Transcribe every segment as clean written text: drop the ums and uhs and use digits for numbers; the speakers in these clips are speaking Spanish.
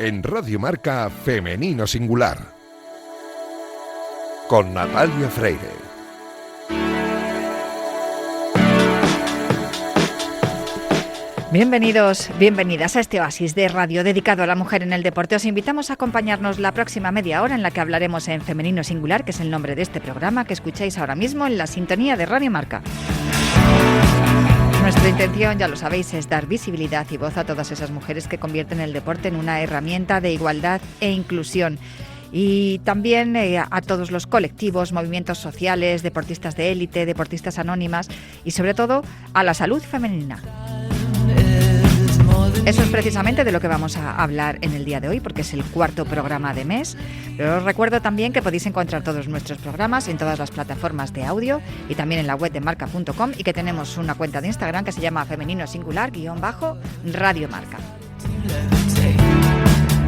En Radio Marca Femenino Singular, con Natalia Freire. Bienvenidos, bienvenidas a este oasis de radio dedicado a la mujer en el deporte. Os invitamos a acompañarnos la próxima media hora en la que hablaremos en Femenino Singular, que es el nombre de este programa que escucháis ahora mismo en la sintonía de Radio Marca. Nuestra intención, ya lo sabéis, es dar visibilidad y voz a todas esas mujeres que convierten el deporte en una herramienta de igualdad e inclusión. Y también a todos los colectivos, movimientos sociales, deportistas de élite, deportistas anónimas y sobre todo a la salud femenina. Eso es precisamente de lo que vamos a hablar en el día de hoy, porque es el cuarto programa de mes. Pero os recuerdo también que podéis encontrar todos nuestros programas en todas las plataformas de audio y también en la web de marca.com, y que tenemos una cuenta de Instagram que se llama Femenino Singular_Radio Marca.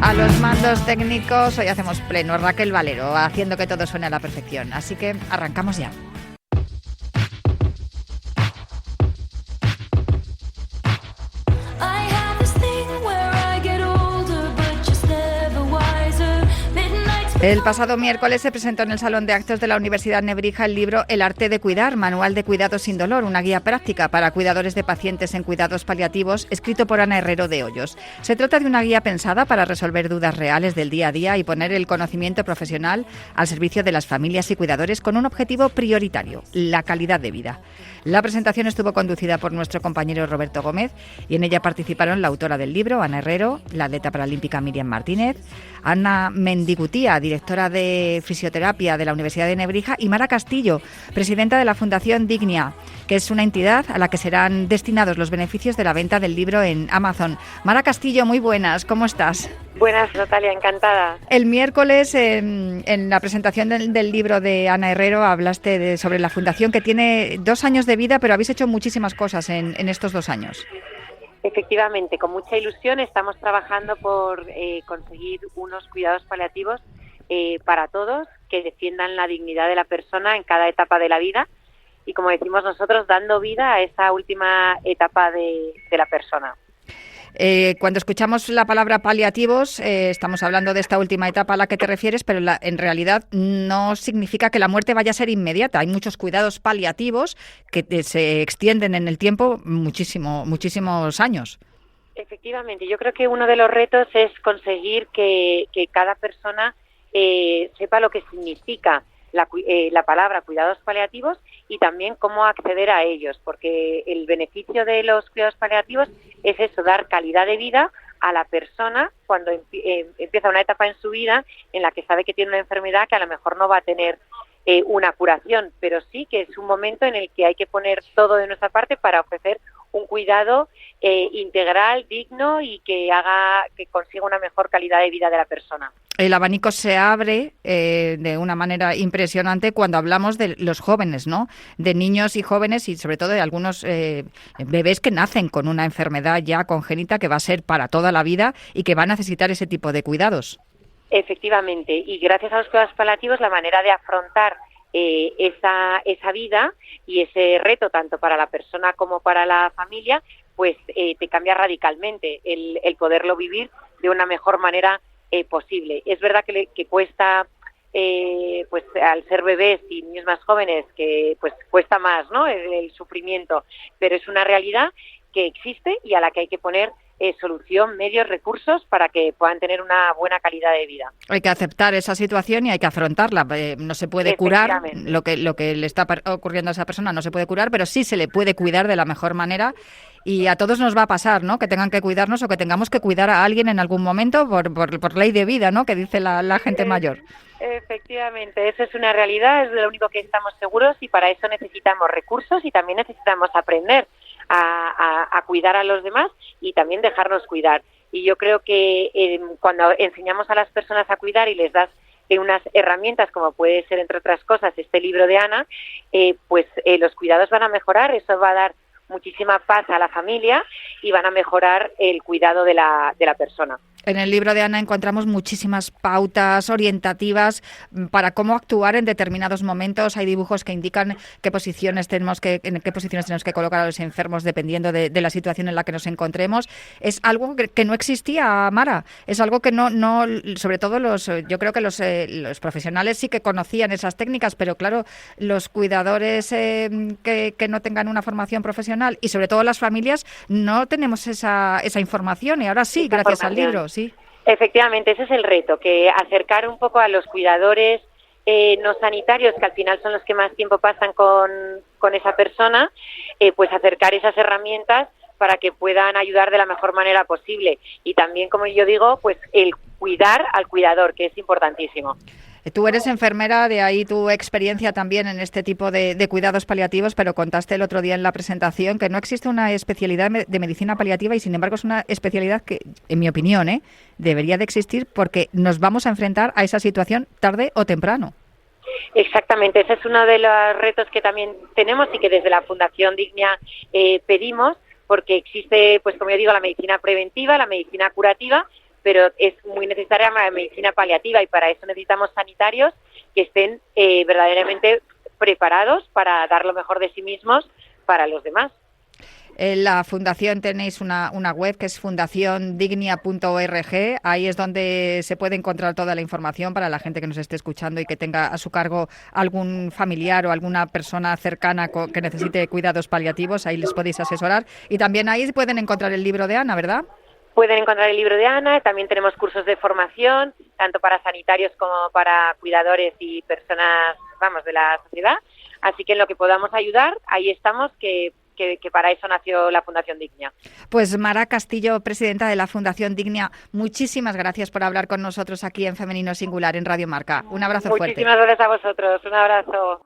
A los mandos técnicos hoy hacemos pleno Raquel Valero, haciendo que todo suene a la perfección. Así que arrancamos ya. El pasado miércoles se presentó en el Salón de Actos de la Universidad Nebrija el libro El arte de cuidar, manual de cuidados sin dolor, una guía práctica para cuidadores de pacientes en cuidados paliativos, escrito por Ana Herrero de Hoyos. Se trata de una guía pensada para resolver dudas reales del día a día y poner el conocimiento profesional al servicio de las familias y cuidadores con un objetivo prioritario, la calidad de vida. La presentación estuvo conducida por nuestro compañero Roberto Gómez y en ella participaron la autora del libro, Ana Herrero, la atleta paralímpica Miriam Martínez, Ana Mendigutía, directora de fisioterapia de la Universidad de Nebrija, y Mara Castillo, presidenta de la Fundación Dignia, que es una entidad a la que serán destinados los beneficios de la venta del libro en Amazon. Mara Castillo, muy buenas, ¿cómo estás? Buenas, Natalia, encantada. El miércoles, en la presentación del libro de Ana Herrero, hablaste sobre la fundación, que tiene 2 años de vida, pero habéis hecho muchísimas cosas en estos 2 años. Efectivamente, con mucha ilusión estamos trabajando por conseguir unos cuidados paliativos para todos, que defiendan la dignidad de la persona en cada etapa de la vida y, como decimos nosotros, dando vida a esa última etapa de la persona. Cuando escuchamos la palabra paliativos, estamos hablando de esta última etapa a la que te refieres, pero en realidad no significa que la muerte vaya a ser inmediata. Hay muchos cuidados paliativos que se extienden en el tiempo muchísimos años. Efectivamente, yo creo que uno de los retos es conseguir que cada persona sepa lo que significa la palabra cuidados paliativos y también cómo acceder a ellos, porque el beneficio de los cuidados paliativos es eso, dar calidad de vida a la persona cuando empieza una etapa en su vida en la que sabe que tiene una enfermedad que a lo mejor no va a tener una curación, pero sí que es un momento en el que hay que poner todo de nuestra parte para ofrecer un cuidado integral, digno y que consiga una mejor calidad de vida de la persona. El abanico se abre de una manera impresionante cuando hablamos de los jóvenes, ¿no? De niños y jóvenes y sobre todo de algunos bebés que nacen con una enfermedad ya congénita que va a ser para toda la vida y que va a necesitar ese tipo de cuidados. Efectivamente, y gracias a los cuidados paliativos la manera de afrontar esa vida y ese reto tanto para la persona como para la familia, pues te cambia radicalmente el poderlo vivir de una mejor manera posible. Es verdad que cuesta, pues al ser bebés y niños más jóvenes, que pues cuesta más, ¿no? El sufrimiento, pero es una realidad que existe y a la que hay que poner solución, medios, recursos para que puedan tener una buena calidad de vida. Hay que aceptar esa situación y hay que afrontarla. No se puede curar lo que le está ocurriendo a esa persona, no se puede curar, pero sí se le puede cuidar de la mejor manera. Y a todos nos va a pasar, ¿no? Que tengan que cuidarnos o que tengamos que cuidar a alguien en algún momento por ley de vida, ¿no? Que dice la gente mayor. Efectivamente, eso es una realidad, es de lo único que estamos seguros y para eso necesitamos recursos y también necesitamos aprender a cuidar a los demás y también dejarnos cuidar. Y yo creo que cuando enseñamos a las personas a cuidar y les das unas herramientas como puede ser, entre otras cosas, este libro de Ana, pues los cuidados van a mejorar, eso va a dar muchísima paz a la familia y van a mejorar el cuidado de la persona. En el libro de Ana encontramos muchísimas pautas orientativas para cómo actuar en determinados momentos. Hay dibujos que indican en qué posiciones tenemos que colocar a los enfermos dependiendo de la situación en la que nos encontremos. Es algo que no existía, Mara. Es algo que no sobre todo yo creo que los profesionales sí que conocían esas técnicas, pero claro, los cuidadores que no tengan una formación profesional y sobre todo las familias no tenemos esa información, y ahora sí, gracias al libro. Sí. Efectivamente, ese es el reto, que acercar un poco a los cuidadores no sanitarios, que al final son los que más tiempo pasan con esa persona, pues acercar esas herramientas para que puedan ayudar de la mejor manera posible. Y también, como yo digo, pues el cuidar al cuidador, que es importantísimo. Tú eres enfermera, de ahí tu experiencia también en este tipo de cuidados paliativos, pero contaste el otro día en la presentación que no existe una especialidad de medicina paliativa y, sin embargo, es una especialidad que, en mi opinión, debería de existir porque nos vamos a enfrentar a esa situación tarde o temprano. Exactamente, ese es uno de los retos que también tenemos y que desde la Fundación Dignia pedimos, porque existe, pues como yo digo, la medicina preventiva, la medicina curativa, pero es muy necesaria la medicina paliativa y para eso necesitamos sanitarios que estén verdaderamente preparados para dar lo mejor de sí mismos para los demás. En la Fundación tenéis una web que es fundaciondignia.org. Ahí es donde se puede encontrar toda la información para la gente que nos esté escuchando y que tenga a su cargo algún familiar o alguna persona cercana que necesite cuidados paliativos. Ahí les podéis asesorar. Y también ahí pueden encontrar el libro de Ana, ¿verdad? Pueden encontrar el libro de Ana, también tenemos cursos de formación, tanto para sanitarios como para cuidadores y personas, de la sociedad. Así que en lo que podamos ayudar, ahí estamos, que para eso nació la Fundación Dignia. Pues Mara Castillo, presidenta de la Fundación Dignia, muchísimas gracias por hablar con nosotros aquí en Femenino Singular, en Radio Marca. Un abrazo fuerte. Muchísimas gracias a vosotros, un abrazo.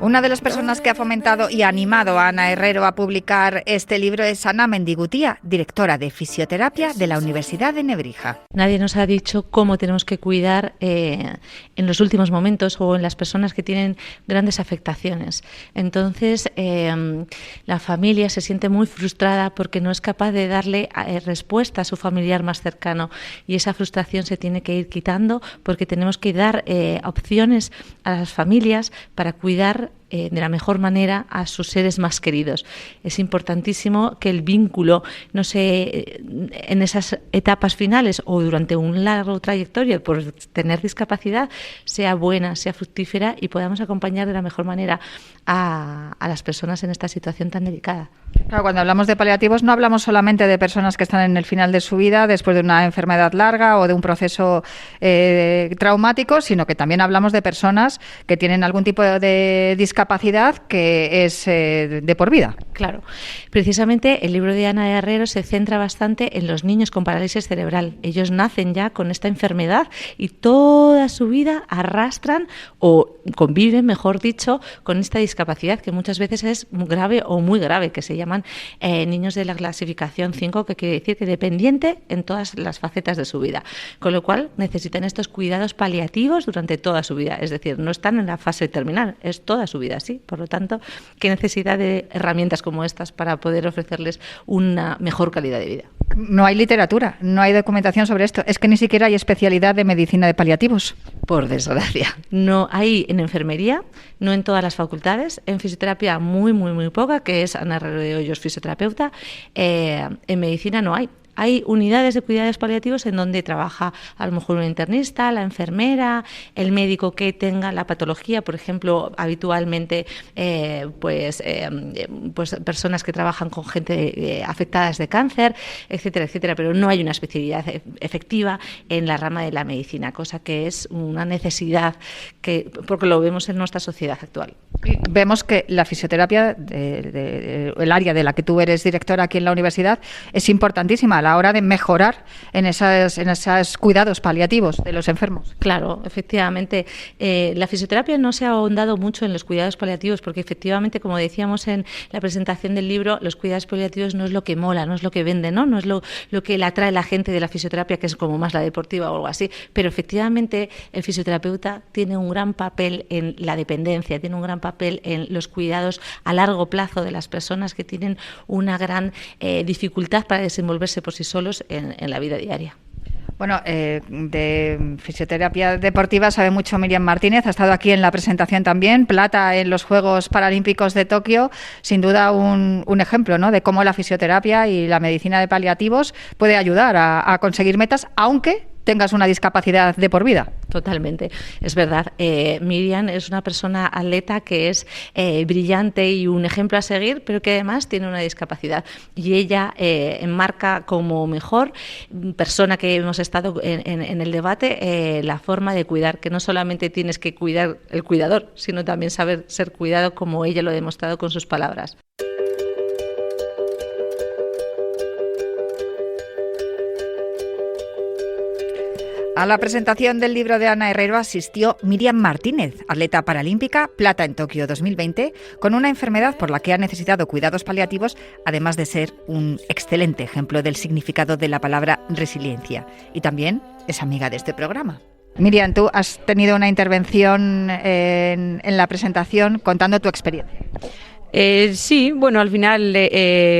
Una de las personas que ha fomentado y animado a Ana Herrero a publicar este libro es Ana Mendigutía, directora de fisioterapia de la Universidad de Nebrija. Nadie nos ha dicho cómo tenemos que cuidar en los últimos momentos o en las personas que tienen grandes afectaciones. Entonces, la familia se siente muy frustrada porque no es capaz de darle respuesta a su familiar más cercano, y esa frustración se tiene que ir quitando porque tenemos que dar opciones a las familias para cuidar de la mejor manera a sus seres más queridos. Es importantísimo que el vínculo, en esas etapas finales o durante un largo trayectoria por tener discapacidad, sea buena, sea fructífera y podamos acompañar de la mejor manera a las personas en esta situación tan delicada. Claro, cuando hablamos de paliativos no hablamos solamente de personas que están en el final de su vida después de una enfermedad larga o de un proceso traumático, sino que también hablamos de personas que tienen algún tipo de discapacidad que es de por vida. Claro. Precisamente el libro de Ana Herrero se centra bastante en los niños con parálisis cerebral. Ellos nacen ya con esta enfermedad y toda su vida arrastran o conviven, mejor dicho, con esta discapacidad que muchas veces es grave o muy grave, que se llaman niños de la clasificación 5, que quiere decir que dependiente en todas las facetas de su vida. Con lo cual necesitan estos cuidados paliativos durante toda su vida. Es decir, no están en la fase terminal, es toda su vida. Sí, por lo tanto, qué necesidad de herramientas como estas para poder ofrecerles una mejor calidad de vida. No hay literatura, no hay documentación sobre esto. Es que ni siquiera hay especialidad de medicina de paliativos. Por desgracia. No hay en enfermería, no en todas las facultades. En fisioterapia muy, muy, muy poca, que es Ana Herrero de Hoyos, fisioterapeuta. En medicina no hay. Hay unidades de cuidados paliativos en donde trabaja a lo mejor un internista, la enfermera, el médico que tenga la patología, por ejemplo, habitualmente pues personas que trabajan con gente afectadas de cáncer, etcétera, etcétera, pero no hay una especialidad efectiva en la rama de la medicina, cosa que es una necesidad porque lo vemos en nuestra sociedad actual. Vemos que la fisioterapia, el área de la que tú eres directora aquí en la universidad, es importantísima a la hora de mejorar en esos cuidados paliativos de los enfermos. Claro, efectivamente. La fisioterapia no se ha ahondado mucho en los cuidados paliativos porque efectivamente, como decíamos en la presentación del libro, los cuidados paliativos no es lo que mola, no es lo que vende, no es lo que le atrae a la gente de la fisioterapia, que es como más la deportiva o algo así. Pero efectivamente el fisioterapeuta tiene un gran papel en la dependencia, tiene un gran papel en los cuidados a largo plazo de las personas que tienen una gran dificultad para desenvolverse por sí solos en la vida diaria. Bueno, de fisioterapia deportiva sabe mucho Miriam Martínez, ha estado aquí en la presentación también, plata en los Juegos Paralímpicos de Tokio, sin duda un ejemplo, ¿no?, de cómo la fisioterapia y la medicina de paliativos puede ayudar a conseguir metas, aunque tengas una discapacidad de por vida. Totalmente, es verdad. Miriam es una persona atleta que es brillante y un ejemplo a seguir, pero que además tiene una discapacidad. Y ella enmarca como mejor persona que hemos estado en el debate la forma de cuidar, que no solamente tienes que cuidar el cuidador, sino también saber ser cuidado, como ella lo ha demostrado con sus palabras. A la presentación del libro de Ana Herrero asistió Miriam Martínez, atleta paralímpica, plata en Tokio 2020, con una enfermedad por la que ha necesitado cuidados paliativos, además de ser un excelente ejemplo del significado de la palabra resiliencia. Y también es amiga de este programa. Miriam, tú has tenido una intervención en la presentación contando tu experiencia. Sí, bueno, al final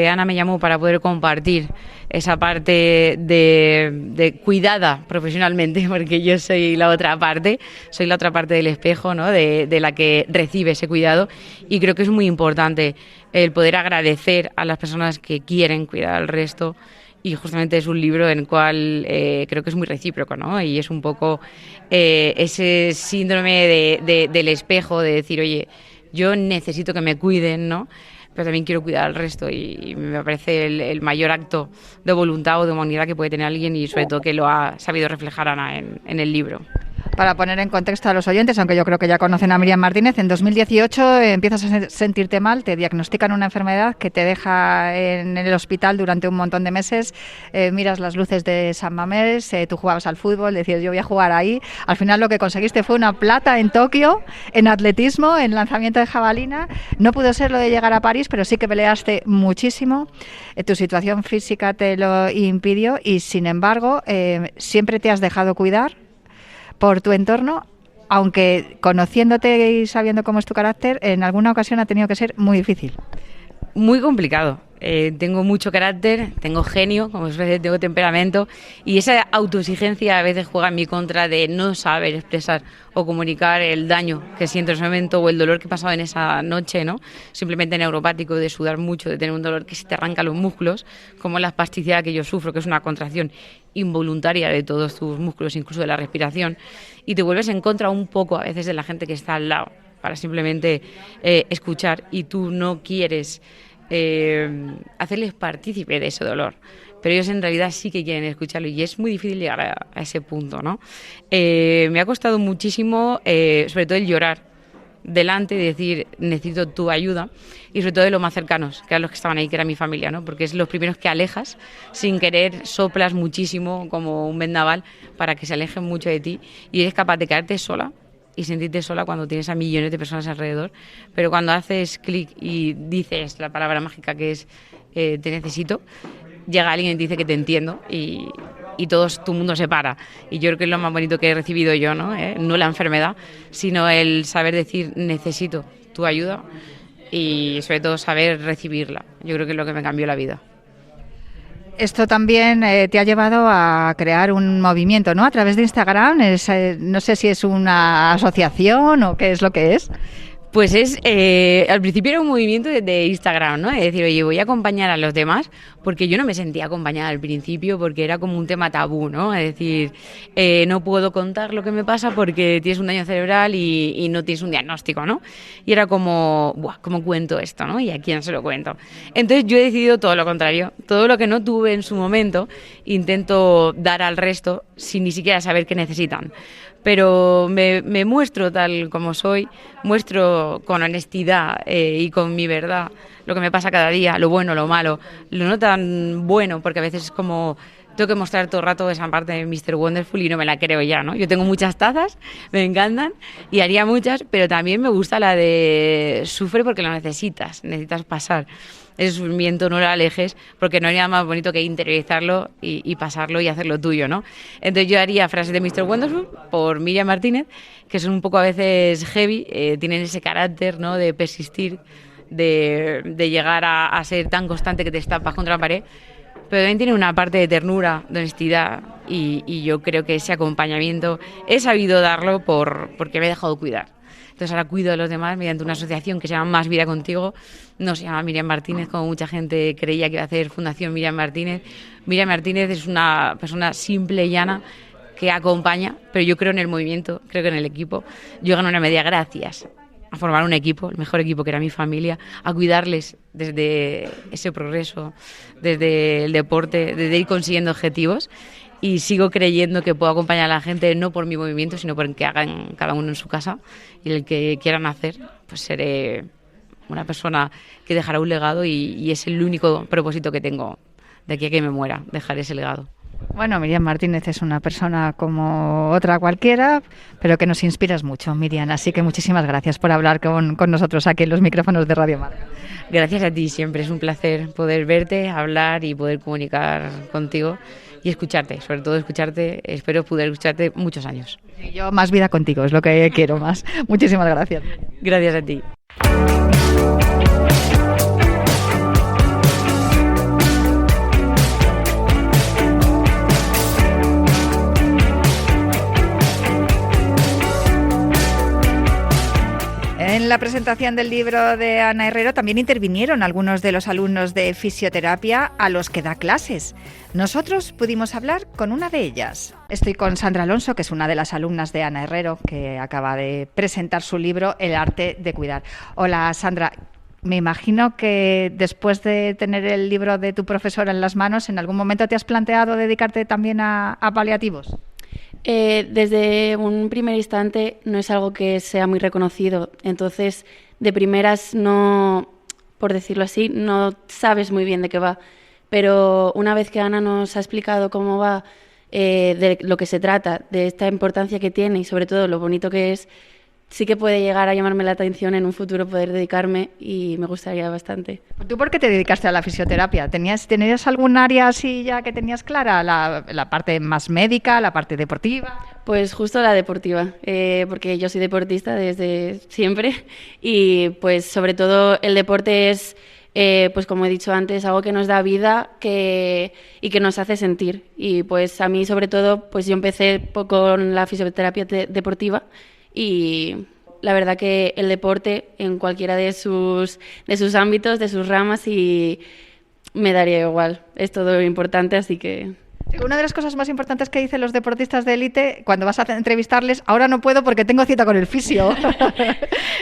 Ana me llamó para poder compartir esa parte de cuidada profesionalmente, porque yo soy la otra parte del espejo, ¿no?, de la que recibe ese cuidado, y creo que es muy importante el poder agradecer a las personas que quieren cuidar al resto. Y justamente es un libro en el cual creo que es muy recíproco, ¿no? Y es un poco ese síndrome del espejo, de decir, oye, yo necesito que me cuiden, ¿no?, pero también quiero cuidar al resto, y me parece el mayor acto de voluntad o de humanidad que puede tener alguien, y sobre todo que lo ha sabido reflejar Ana en el libro. Para poner en contexto a los oyentes, aunque yo creo que ya conocen a Miriam Martínez, en 2018 empiezas a sentirte mal, te diagnostican una enfermedad que te deja en el hospital durante un montón de meses, miras las luces de San Mamés, tú jugabas al fútbol, decías yo voy a jugar ahí, al final lo que conseguiste fue una plata en Tokio, en atletismo, en lanzamiento de jabalina, no pudo ser lo de llegar a París, pero sí que peleaste muchísimo, tu situación física te lo impidió y sin embargo siempre te has dejado cuidar por tu entorno, aunque conociéndote y sabiendo cómo es tu carácter, en alguna ocasión ha tenido que ser muy difícil. Muy complicado. Tengo mucho carácter, tengo genio, como os veis, tengo temperamento, y esa autoexigencia a veces juega en mi contra, de no saber expresar o comunicar el daño que siento en ese momento o el dolor que he pasado en esa noche, ¿no? Simplemente neuropático, de sudar mucho, de tener un dolor que se te arranca los músculos, como la espasticidad que yo sufro, que es una contracción involuntaria de todos tus músculos, incluso de la respiración, y te vuelves en contra un poco a veces de la gente que está al lado, para simplemente escuchar, y tú no quieres hacerles partícipe de ese dolor, pero ellos en realidad sí que quieren escucharlo, y es muy difícil llegar a ese punto, ¿no? Me ha costado muchísimo, sobre todo el llorar delante, de decir necesito tu ayuda, y sobre todo de los más cercanos, que eran los que estaban ahí, que era mi familia, ¿no? Porque es los primeros que alejas, sin querer soplas muchísimo como un vendaval para que se alejen mucho de ti, y eres capaz de quedarte sola y sentirte sola cuando tienes a millones de personas alrededor, pero cuando haces clic y dices la palabra mágica que es te necesito, llega alguien y te dice que te entiendo, y todo tu mundo se para. Y yo creo que es lo más bonito que he recibido yo, ¿no? No la enfermedad, sino el saber decir necesito tu ayuda, y sobre todo saber recibirla. Yo creo que es lo que me cambió la vida. Esto también te ha llevado a crear un movimiento, ¿no? A través de Instagram, no sé si es una asociación o qué es lo que es. Pues al principio era un movimiento de Instagram, ¿no? Es decir, oye, voy a acompañar a los demás, porque yo no me sentía acompañada al principio, porque era como un tema tabú, ¿no? Es decir, no puedo contar lo que me pasa porque tienes un daño cerebral y no tienes un diagnóstico, ¿no? Y era como, ¡buah!, ¿cómo cuento esto, no? ¿Y a quién se lo cuento? Entonces yo he decidido todo lo contrario. Todo lo que no tuve en su momento, intento dar al resto sin ni siquiera saber qué necesitan. Pero me muestro tal como soy, muestro cuento con honestidad y con mi verdad lo que me pasa cada día, lo bueno, lo malo, lo no tan bueno, porque a veces es como tengo que mostrar todo el rato esa parte de Mr. Wonderful y no me la creo ya, ¿no? Yo tengo muchas tazas, me encantan y haría muchas, pero también me gusta la de sufre porque lo necesitas pasar. Ese sufrimiento no lo alejes porque no hay nada más bonito que interiorizarlo y pasarlo y hacerlo tuyo, ¿no? Entonces yo haría frases de Mr. Wonderful por Miriam Martínez, que son un poco a veces heavy, tienen ese carácter, ¿no?, de persistir, de llegar a ser tan constante que te estampas contra la pared, pero también tiene una parte de ternura, de honestidad y yo creo que ese acompañamiento he sabido darlo porque me he dejado cuidar. Entonces ahora cuido de los demás mediante una asociación que se llama Más Vida Contigo, no se llama Miriam Martínez como mucha gente creía que iba a hacer Fundación Miriam Martínez. Miriam Martínez es una persona simple y llana que acompaña, pero yo creo en el movimiento, creo que en el equipo. Yo gano una media gracias a formar un equipo, el mejor equipo que era mi familia, a cuidarles desde ese progreso, desde el deporte, desde ir consiguiendo objetivos. Y sigo creyendo que puedo acompañar a la gente no por mi movimiento, sino por el que hagan cada uno en su casa y el que quieran hacer, pues seré una persona que dejará un legado y es el único propósito que tengo de aquí a que me muera, dejar ese legado. Bueno, Miriam Martínez es una persona como otra cualquiera, pero que nos inspiras mucho, Miriam. Así que muchísimas gracias por hablar con nosotros aquí en los micrófonos de Radio Marca. Gracias a ti, siempre es un placer poder verte, hablar y poder comunicar contigo y escucharte, sobre todo escucharte, espero poder escucharte muchos años. Y yo más vida contigo, es lo que quiero más. Muchísimas gracias. Gracias a ti. En la presentación del libro de Ana Herrero también intervinieron algunos de los alumnos de fisioterapia a los que da clases. Nosotros pudimos hablar con una de ellas. Estoy con Sandra Alonso, que es una de las alumnas de Ana Herrero, que acaba de presentar su libro El arte de cuidar. Hola, Sandra. Me imagino que después de tener el libro de tu profesora en las manos, ¿en algún momento te has planteado dedicarte también a paliativos? Desde un primer instante no es algo que sea muy reconocido, entonces de primeras no, por decirlo así, no sabes muy bien de qué va, pero una vez que Ana nos ha explicado cómo va, de lo que se trata, de esta importancia que tiene y sobre todo lo bonito que es, sí que puede llegar a llamarme la atención en un futuro poder dedicarme y me gustaría bastante. ¿Tú por qué te dedicaste a la fisioterapia? ¿Tenías algún área así ya que tenías clara? ¿La parte más médica, la parte deportiva? Pues justo la deportiva, porque yo soy deportista desde siempre y pues sobre todo el deporte es, pues como he dicho antes, algo que nos da vida y que nos hace sentir. Y pues a mí sobre todo, pues yo empecé con la fisioterapia deportiva. Y la verdad que el deporte en cualquiera de sus ámbitos, de sus ramas, y me daría igual. Es todo importante, así que... Una de las cosas más importantes que dicen los deportistas de élite, cuando vas a entrevistarles, ahora no puedo porque tengo cita con el fisio.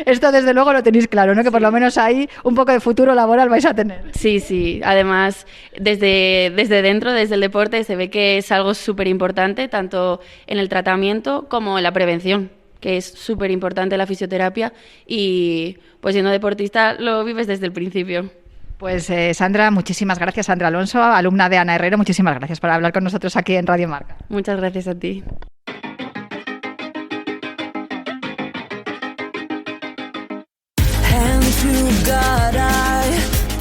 Esto desde luego lo tenéis claro, ¿no? Que por lo menos ahí un poco de futuro laboral vais a tener. Sí. Además, desde dentro, desde el deporte, se ve que es algo súper importante, tanto en el tratamiento como en la prevención, que es súper importante la fisioterapia y pues siendo deportista lo vives desde el principio. Pues Sandra, muchísimas gracias. Sandra Alonso, alumna de Ana Herrero, muchísimas gracias por hablar con nosotros aquí en Radio Marca. Muchas gracias a ti.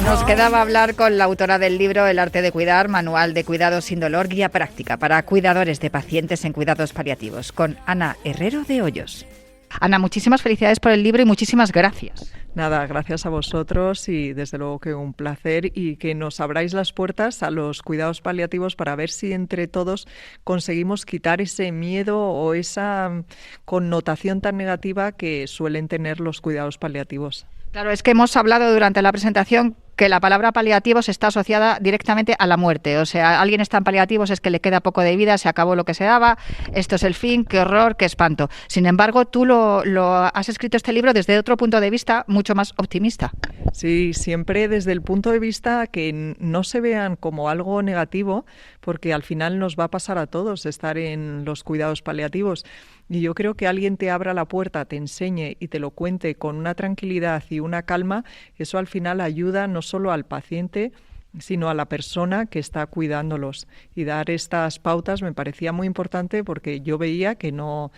Nos quedaba hablar con la autora del libro El arte de cuidar, manual de cuidados sin dolor, guía práctica para cuidadores de pacientes en cuidados paliativos, con Ana Herrero de Hoyos. Ana, muchísimas felicidades por el libro y muchísimas gracias. Nada, gracias a vosotros y desde luego que un placer y que nos abráis las puertas a los cuidados paliativos para ver si entre todos conseguimos quitar ese miedo o esa connotación tan negativa que suelen tener los cuidados paliativos. Claro, es que hemos hablado durante la presentación que la palabra paliativos está asociada directamente a la muerte. O sea, alguien está en paliativos es que le queda poco de vida, se acabó lo que se daba, esto es el fin, qué horror, qué espanto. Sin embargo, tú lo has escrito este libro desde otro punto de vista mucho más optimista. Sí, siempre desde el punto de vista que no se vean como algo negativo, porque al final nos va a pasar a todos estar en los cuidados paliativos. Y yo creo que alguien te abra la puerta, te enseñe y te lo cuente con una tranquilidad y una calma, eso al final ayuda no solo al paciente, sino a la persona que está cuidándolos. Y dar estas pautas me parecía muy importante porque yo veía que no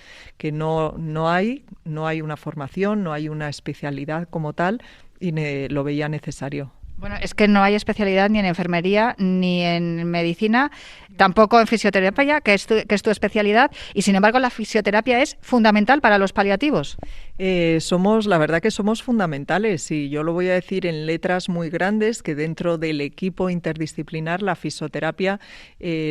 hay una formación, no hay una especialidad como tal y lo veía necesario. Bueno, es que no hay especialidad ni en enfermería ni en medicina, tampoco en fisioterapia, que es tu especialidad, y sin embargo la fisioterapia es fundamental para los paliativos. La verdad que somos fundamentales, y yo lo voy a decir en letras muy grandes, que dentro del equipo interdisciplinar la fisioterapia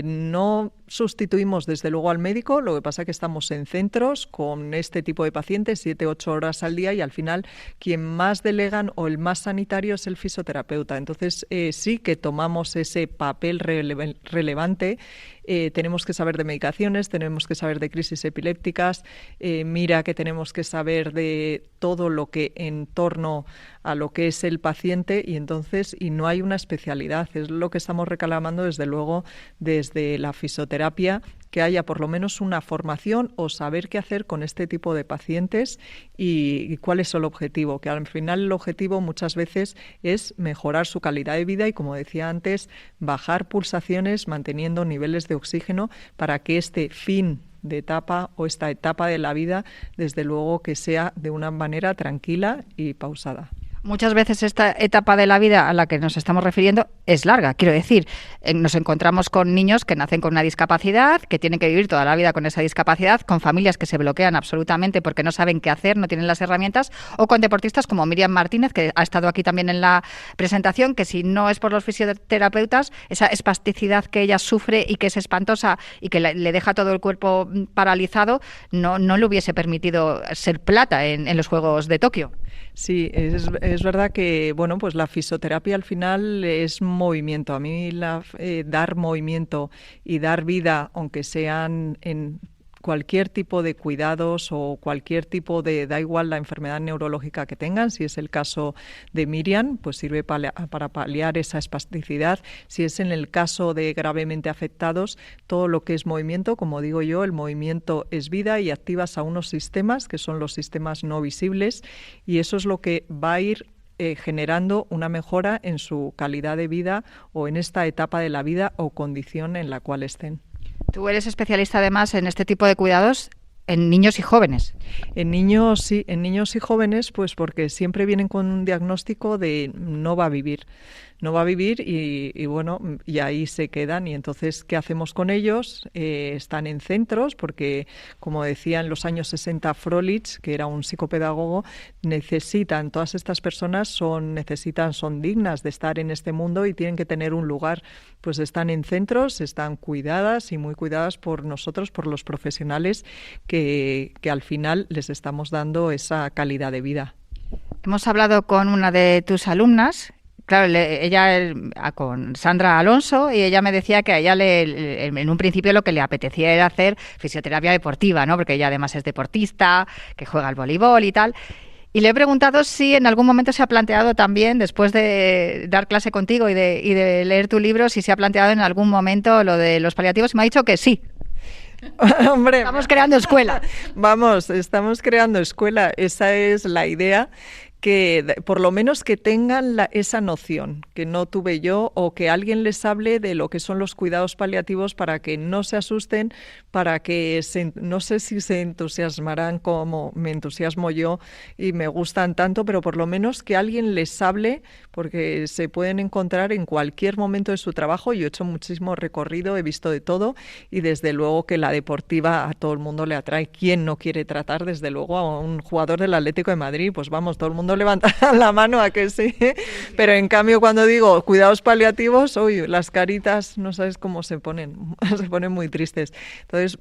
no sustituimos desde luego al médico, lo que pasa es que estamos en centros con este tipo de pacientes 7-8 horas al día y al final quien más delegan o el más sanitario es el fisioterapeuta. Entonces sí que tomamos ese papel relevante. Tenemos que saber de medicaciones, tenemos que saber de crisis epilépticas, mira que tenemos que saber de todo lo que en torno a lo que es el paciente y no hay una especialidad. Es lo que estamos reclamando desde luego desde la fisioterapia, que haya por lo menos una formación o saber qué hacer con este tipo de pacientes y cuál es el objetivo, que al final el objetivo muchas veces es mejorar su calidad de vida y, como decía antes, bajar pulsaciones manteniendo niveles de oxígeno para que este fin de etapa o esta etapa de la vida, desde luego que sea de una manera tranquila y pausada. Muchas veces esta etapa de la vida a la que nos estamos refiriendo es larga. Quiero decir, nos encontramos con niños que nacen con una discapacidad, que tienen que vivir toda la vida con esa discapacidad, con familias que se bloquean absolutamente porque no saben qué hacer, no tienen las herramientas, o con deportistas como Miriam Martínez, que ha estado aquí también en la presentación, que si no es por los fisioterapeutas, esa espasticidad que ella sufre y que es espantosa y que le deja todo el cuerpo paralizado, no le hubiese permitido ser plata en los Juegos de Tokio. Sí, es verdad que bueno, pues la fisioterapia al final es movimiento. A mí dar movimiento y dar vida, aunque sean en cualquier tipo de cuidados o cualquier tipo da igual la enfermedad neurológica que tengan, si es el caso de Miriam, pues sirve para paliar esa espasticidad. Si es en el caso de gravemente afectados, todo lo que es movimiento, como digo yo, el movimiento es vida y activas a unos sistemas que son los sistemas no visibles y eso es lo que va a ir generando una mejora en su calidad de vida o en esta etapa de la vida o condición en la cual estén. Tú eres especialista además en este tipo de cuidados en niños y jóvenes. En niños, sí, en niños y jóvenes, pues porque siempre vienen con un diagnóstico de no va a vivir y bueno, y ahí se quedan. Y entonces, ¿qué hacemos con ellos? Están en centros porque, como decía en los años 60 Frolich, que era un psicopedagogo, todas estas personas son dignas de estar en este mundo y tienen que tener un lugar. Pues están en centros, están cuidadas y muy cuidadas por nosotros, por los profesionales que al final les estamos dando esa calidad de vida. Hemos hablado con una de tus alumnas, claro, con Sandra Alonso, y ella me decía que a ella en un principio lo que le apetecía era hacer fisioterapia deportiva, ¿no? Porque ella además es deportista, que juega al voleibol y tal. Y le he preguntado si en algún momento se ha planteado también, después de dar clase contigo y de leer tu libro, si se ha planteado en algún momento lo de los paliativos. Y me ha dicho que sí. Hombre, estamos creando escuela. Estamos creando escuela. Esa es la idea, que por lo menos que tengan esa noción que no tuve yo o que alguien les hable de lo que son los cuidados paliativos para que no se asusten, para que no sé si se entusiasmarán como me entusiasmo yo y me gustan tanto, pero por lo menos que alguien les hable porque se pueden encontrar en cualquier momento de su trabajo. Yo he hecho muchísimo recorrido, he visto de todo y desde luego que la deportiva a todo el mundo le atrae. ¿Quién no quiere tratar desde luego a un jugador del Atlético de Madrid? Pues vamos, todo el mundo levanta la mano a que sí, pero en cambio cuando digo cuidados paliativos, uy, las caritas no sabes cómo se ponen muy tristes. Entonces,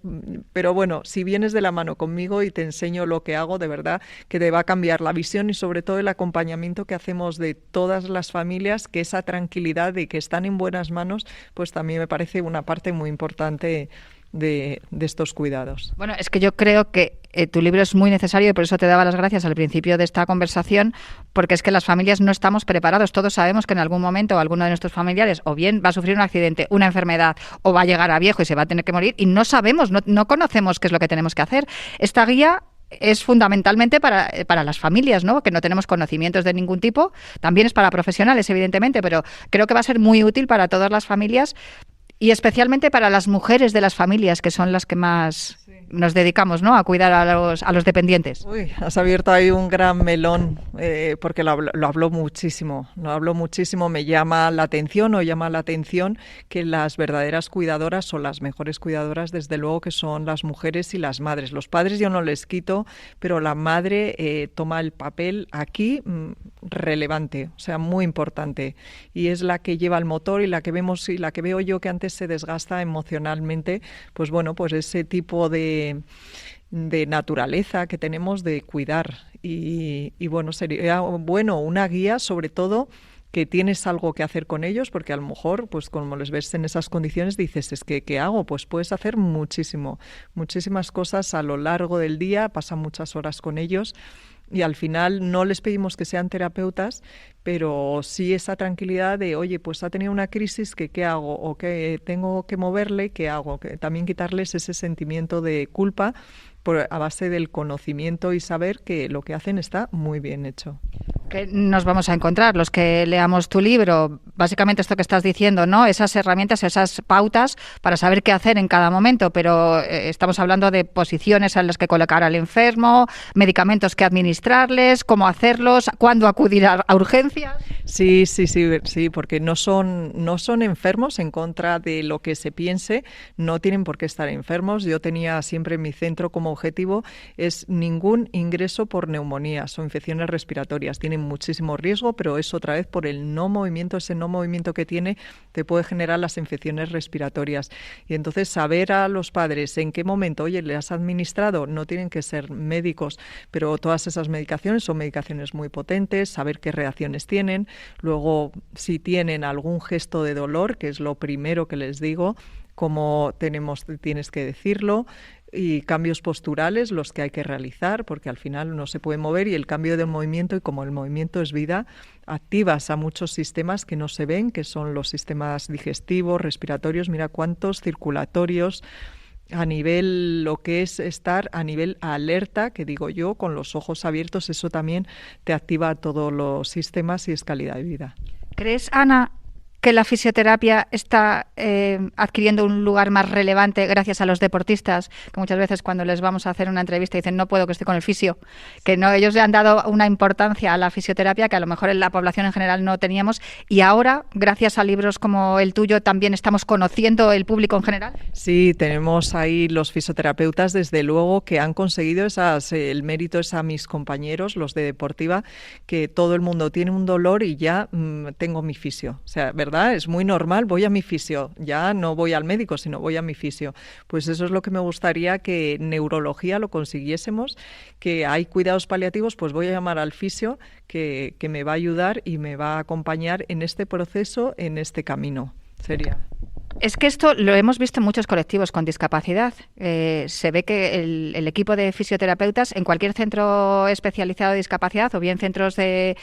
pero bueno, si vienes de la mano conmigo y te enseño lo que hago, de verdad que te va a cambiar la visión y sobre todo el acompañamiento que hacemos de todas las familias, que esa tranquilidad de que están en buenas manos, pues también me parece una parte muy importante de estos cuidados. Bueno, es que yo creo que tu libro es muy necesario y por eso te daba las gracias al principio de esta conversación, porque es que las familias no estamos preparados. Todos sabemos que en algún momento alguno de nuestros familiares o bien va a sufrir un accidente, una enfermedad, o va a llegar a viejo y se va a tener que morir, y no sabemos, no conocemos qué es lo que tenemos que hacer. Esta guía es fundamentalmente para las familias, ¿no? Que no tenemos conocimientos de ningún tipo. También es para profesionales, evidentemente, pero creo que va a ser muy útil para todas las familias y especialmente para las mujeres de las familias, que son las que más nos dedicamos, ¿no?, a cuidar a los dependientes. Uy, has abierto ahí un gran melón, porque lo hablo muchísimo, me llama la atención que las verdaderas cuidadoras o las mejores cuidadoras, desde luego, que son las mujeres y las madres. Los padres yo no les quito, pero la madre toma el papel aquí relevante, o sea, muy importante, y es la que lleva el motor y la que vemos y la que veo yo que antes se desgasta emocionalmente, pues bueno, pues ese tipo de naturaleza que tenemos de cuidar y bueno, sería bueno una guía, sobre todo que tienes algo que hacer con ellos, porque a lo mejor, pues como les ves en esas condiciones, dices, es que ¿qué hago? Pues puedes hacer muchísimas cosas a lo largo del día, pasan muchas horas con ellos. Y al final no les pedimos que sean terapeutas, pero sí esa tranquilidad de, oye, pues ha tenido una crisis, ¿qué hago? O que tengo que moverle, ¿qué hago? Que también quitarles ese sentimiento de culpa a base del conocimiento y saber que lo que hacen está muy bien hecho. Que nos vamos a encontrar los que leamos tu libro, básicamente esto que estás diciendo, ¿no? Esas herramientas, esas pautas para saber qué hacer en cada momento, pero estamos hablando de posiciones en las que colocar al enfermo, medicamentos que administrarles, cómo hacerlos, cuándo acudir a urgencias. Sí, porque no son enfermos, en contra de lo que se piense, no tienen por qué estar enfermos. Yo tenía siempre en mi centro como objetivo es ningún ingreso por neumonías o infecciones respiratorias. Tienen muchísimo riesgo, pero es otra vez por el no movimiento, ese no movimiento que tiene te puede generar las infecciones respiratorias. Y entonces saber a los padres en qué momento, oye, le has administrado, no tienen que ser médicos, pero todas esas medicaciones son medicaciones muy potentes, saber qué reacciones tienen. Luego, si tienen algún gesto de dolor, que es lo primero que les digo, tienes que decirlo, y cambios posturales los que hay que realizar, porque al final no se puede mover, y el cambio de movimiento, y como el movimiento es vida, activas a muchos sistemas que no se ven, que son los sistemas digestivos, respiratorios, mira cuántos, circulatorios, a nivel, lo que es estar a nivel alerta, que digo yo, con los ojos abiertos, eso también te activa todos los sistemas y es calidad de vida. ¿Crees, Ana, que la fisioterapia está adquiriendo un lugar más relevante gracias a los deportistas, que muchas veces cuando les vamos a hacer una entrevista dicen no puedo, que estoy con el fisio, que no, ellos le han dado una importancia a la fisioterapia que a lo mejor en la población en general no teníamos, y ahora, gracias a libros como el tuyo, también estamos conociendo el público en general? Sí, tenemos ahí los fisioterapeutas, desde luego, que han conseguido el mérito es a mis compañeros, los de deportiva, que todo el mundo tiene un dolor y ya tengo mi fisio, o sea, ¿verdad? Es muy normal, voy a mi fisio, ya no voy al médico, sino voy a mi fisio. Pues eso es lo que me gustaría que neurología lo consiguiésemos, que hay cuidados paliativos, pues voy a llamar al fisio que me va a ayudar y me va a acompañar en este proceso, en este camino. Sería... Es que esto lo hemos visto en muchos colectivos con discapacidad. Se ve que el equipo de fisioterapeutas en cualquier centro especializado de discapacidad, o bien centros que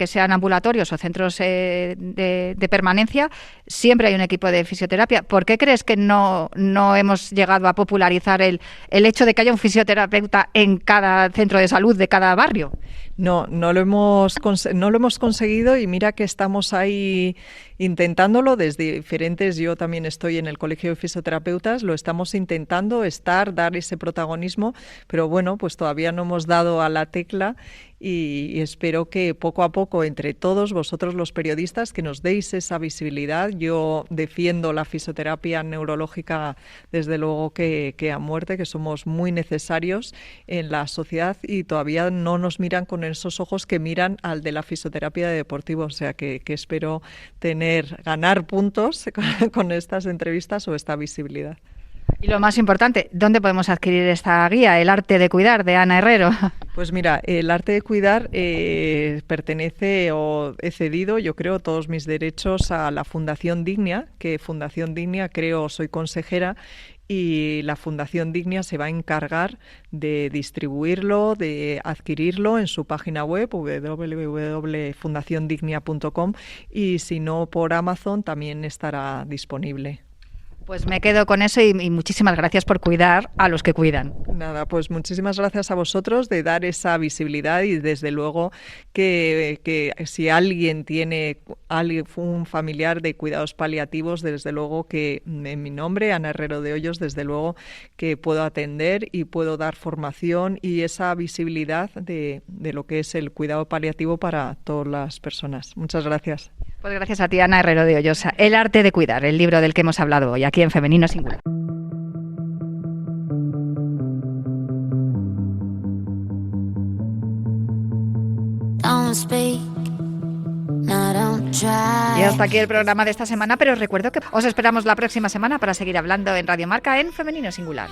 sean ambulatorios o centros de permanencia, siempre hay un equipo de fisioterapia. ¿Por qué crees que no hemos llegado a popularizar el hecho de que haya un fisioterapeuta en cada centro de salud de cada barrio? No lo hemos conseguido, y mira que estamos ahí intentándolo desde diferentes. Yo también estoy en el Colegio de Fisioterapeutas, lo estamos intentando dar ese protagonismo, pero bueno, pues todavía no hemos dado a la tecla, y espero que poco a poco entre todos vosotros los periodistas que nos deis esa visibilidad. Yo defiendo la fisioterapia neurológica desde luego que a muerte, que somos muy necesarios en la sociedad y todavía no nos miran con esos ojos que miran al de la fisioterapia de deportivo, o sea que espero ganar puntos con estas entrevistas o esta visibilidad. Y lo más importante, ¿dónde podemos adquirir esta guía, El arte de cuidar, de Ana Herrero? Pues mira, El arte de cuidar pertenece, o he cedido, yo creo, todos mis derechos a la Fundación Dignia, que Fundación Dignia, creo, soy consejera, y la Fundación Dignia se va a encargar de distribuirlo, de adquirirlo en su página web www.fundaciondignia.com y si no por Amazon también estará disponible. Pues me quedo con eso y muchísimas gracias por cuidar a los que cuidan. Nada, pues muchísimas gracias a vosotros de dar esa visibilidad y desde luego que si alguien tiene un familiar de cuidados paliativos, desde luego que en mi nombre, Ana Herrero de Hoyos, desde luego que puedo atender y puedo dar formación y esa visibilidad de lo que es el cuidado paliativo para todas las personas. Muchas gracias. Pues gracias a ti, Ana Herrero de Hoyosa. El arte de cuidar, el libro del que hemos hablado hoy, aquí en Femenino Singular. Y hasta aquí el programa de esta semana, pero os recuerdo que os esperamos la próxima semana para seguir hablando en Radio Marca en Femenino Singular.